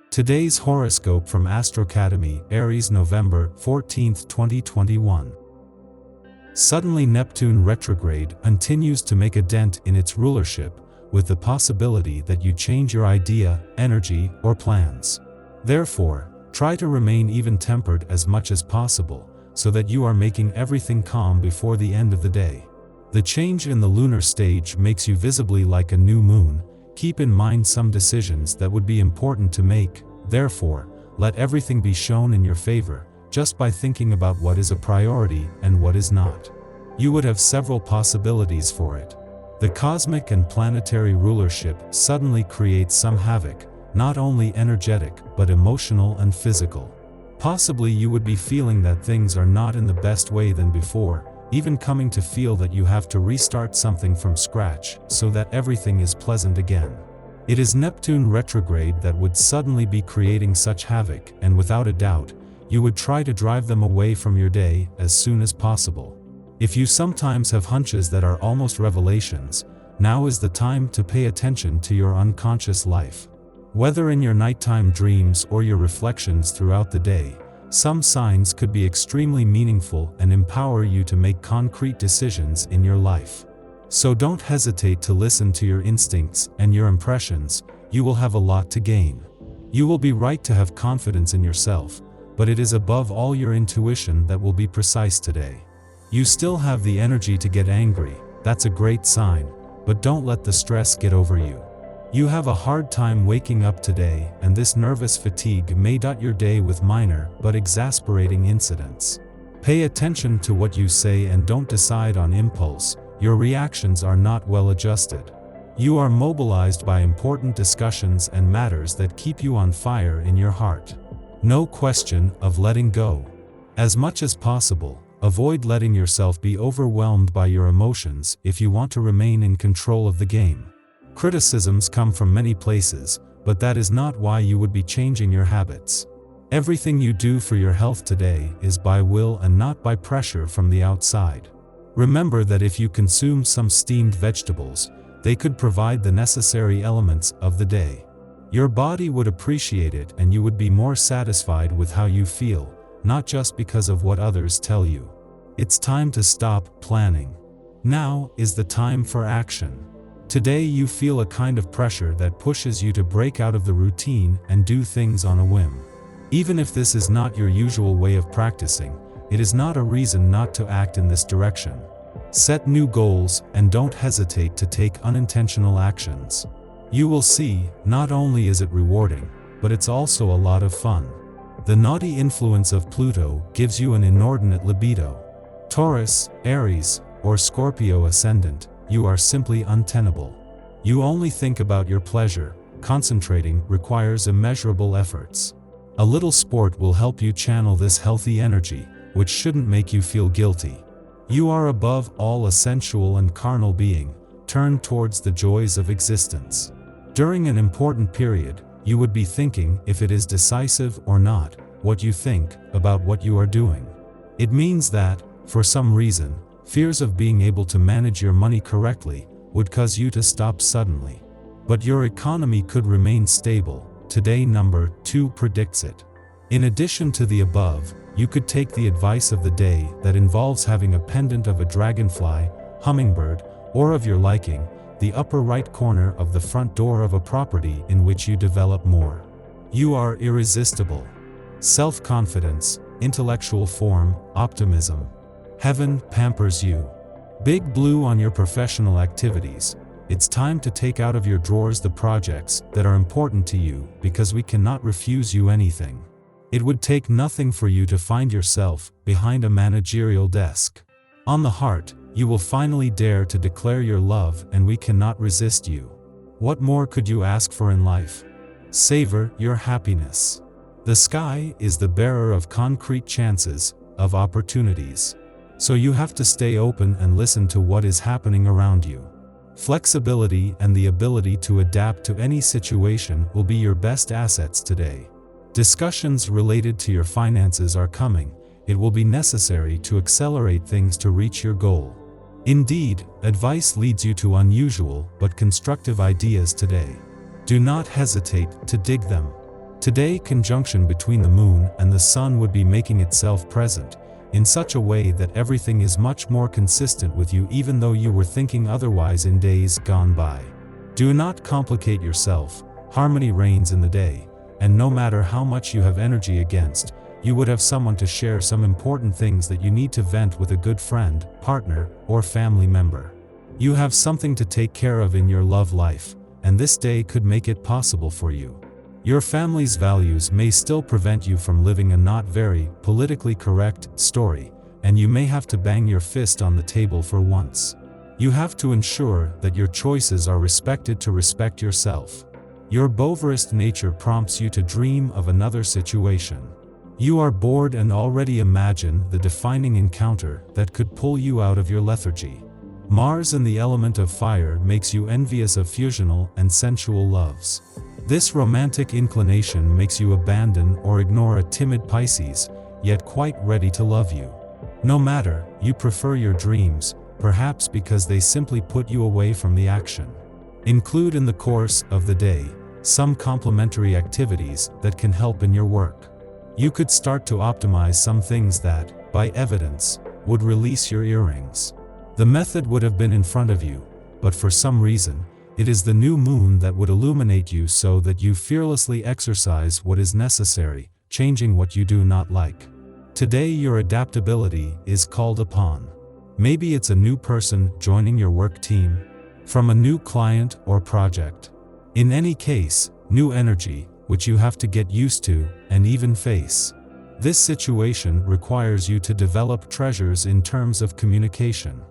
Today's horoscope from Astrocademy, Aries November 14th, 2021. Suddenly Neptune retrograde continues to make a dent in its rulership, with the possibility that you change your idea, energy, or plans. Therefore, try to remain even-tempered as much as possible, so that you are making everything calm before the end of the day. The change in the lunar stage makes you visibly like a new moon. Keep in mind some decisions that would be important to make, therefore, let everything be shown in your favor, just by thinking about what is a priority and what is not. You would have several possibilities for it. The cosmic and planetary rulership suddenly creates some havoc, not only energetic but emotional and physical. Possibly you would be feeling that things are not in the best way than before, even coming to feel that you have to restart something from scratch so that everything is pleasant again. It is Neptune retrograde that would suddenly be creating such havoc, and without a doubt, you would try to drive them away from your day as soon as possible. If you sometimes have hunches that are almost revelations, now is the time to pay attention to your unconscious life. Whether in your nighttime dreams or your reflections throughout the day, some signs could be extremely meaningful and empower you to make concrete decisions in your life. So don't hesitate to listen to your instincts and your impressions. You will have a lot to gain. You will be right to have confidence in yourself, but it is above all your intuition that will be precise today. You still have the energy to get angry, that's a great sign, but don't let the stress get over you. You have a hard time waking up today, and this nervous fatigue may dot your day with minor but exasperating incidents. Pay attention to what you say and don't decide on impulse. Your reactions are not well adjusted. You are mobilized by important discussions and matters that keep you on fire in your heart. No question of letting go. As much as possible, avoid letting yourself be overwhelmed by your emotions if you want to remain in control of the game. Criticisms come from many places, but that is not why you would be changing your habits. Everything you do for your health today is by will and not by pressure from the outside. Remember that if you consume some steamed vegetables, they could provide the necessary elements of the day. Your body would appreciate it and you would be more satisfied with how you feel, not just because of what others tell you. It's time to stop planning. Now is the time for action. Today you feel a kind of pressure that pushes you to break out of the routine and do things on a whim. Even if this is not your usual way of practicing, it is not a reason not to act in this direction. Set new goals and don't hesitate to take unintentional actions. You will see, not only is it rewarding, but it's also a lot of fun. The naughty influence of Pluto gives you an inordinate libido. Taurus, Aries, or Scorpio ascendant, you are simply untenable. You only think about your pleasure. Concentrating requires immeasurable efforts. A little sport will help you channel this healthy energy, which shouldn't make you feel guilty. You are above all a sensual and carnal being, turned towards the joys of existence. During an important period, you would be thinking if it is decisive or not, what you think about what you are doing. It means that, for some reason, fears of being able to manage your money correctly would cause you to stop suddenly. But your economy could remain stable. Today number 2 predicts it. In addition to the above, you could take the advice of the day that involves having a pendant of a dragonfly, hummingbird, or of your liking, the upper right corner of the front door of a property in which you develop more. You are irresistible. Self-confidence, intellectual form, optimism. Heaven pampers you. Big blue on your professional activities. It's time to take out of your drawers the projects that are important to you, because we cannot refuse you anything. It would take nothing for you to find yourself behind a managerial desk. On the heart, you will finally dare to declare your love and we cannot resist you. What more could you ask for in life? Savor your happiness. The sky is the bearer of concrete chances, of opportunities. So you have to stay open and listen to what is happening around you. Flexibility and the ability to adapt to any situation will be your best assets today. Discussions related to your finances are coming. It will be necessary to accelerate things to reach your goal. Indeed, advice leads you to unusual but constructive ideas today. Do not hesitate to dig them. Today, conjunction between the moon and the sun would be making itself present, in such a way that everything is much more consistent with you even though you were thinking otherwise in days gone by. Do not complicate yourself, harmony reigns in the day, and no matter how much you have energy against, you would have someone to share some important things that you need to vent with a good friend, partner, or family member. You have something to take care of in your love life, and this day could make it possible for you. Your family's values may still prevent you from living a not very politically correct story, and you may have to bang your fist on the table for once. You have to ensure that your choices are respected to respect yourself. Your Bovarist nature prompts you to dream of another situation. You are bored and already imagine the defining encounter that could pull you out of your lethargy. Mars in the element of fire makes you envious of fusional and sensual loves. This romantic inclination makes you abandon or ignore a timid Pisces, yet quite ready to love you. No matter, you prefer your dreams, perhaps because they simply put you away from the action. Include in the course of the day some complementary activities that can help in your work. You could start to optimize some things that, by evidence, would release your earrings. The method would have been in front of you, but for some reason, it is the new moon that would illuminate you so that you fearlessly exercise what is necessary, changing what you do not like. Today your adaptability is called upon. Maybe it's a new person joining your work team, from a new client or project. In any case, new energy, which you have to get used to and even face. This situation requires you to develop treasures in terms of communication.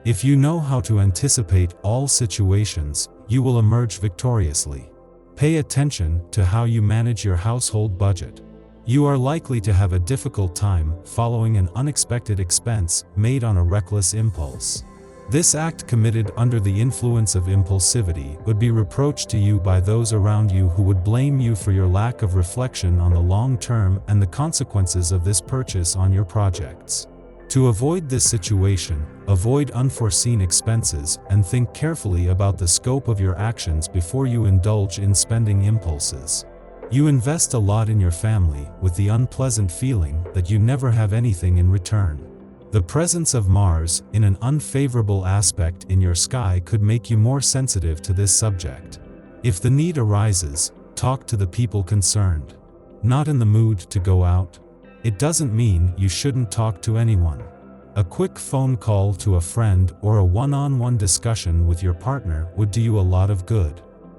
If you know how to anticipate all situations, you will emerge victoriously. Pay attention to how you manage your household budget. You are likely to have a difficult time following an unexpected expense made on a reckless impulse. This act committed under the influence of impulsivity would be reproached to you by those around you who would blame you for your lack of reflection on the long term and the consequences of this purchase on your projects. To avoid this situation, avoid unforeseen expenses and think carefully about the scope of your actions before you indulge in spending impulses. You invest a lot in your family with the unpleasant feeling that you never have anything in return. The presence of Mars in an unfavorable aspect in your sky could make you more sensitive to this subject. If the need arises, talk to the people concerned. Not in the mood to go out? It doesn't mean you shouldn't talk to anyone. A quick phone call to a friend or a one-on-one discussion with your partner would do you a lot of good.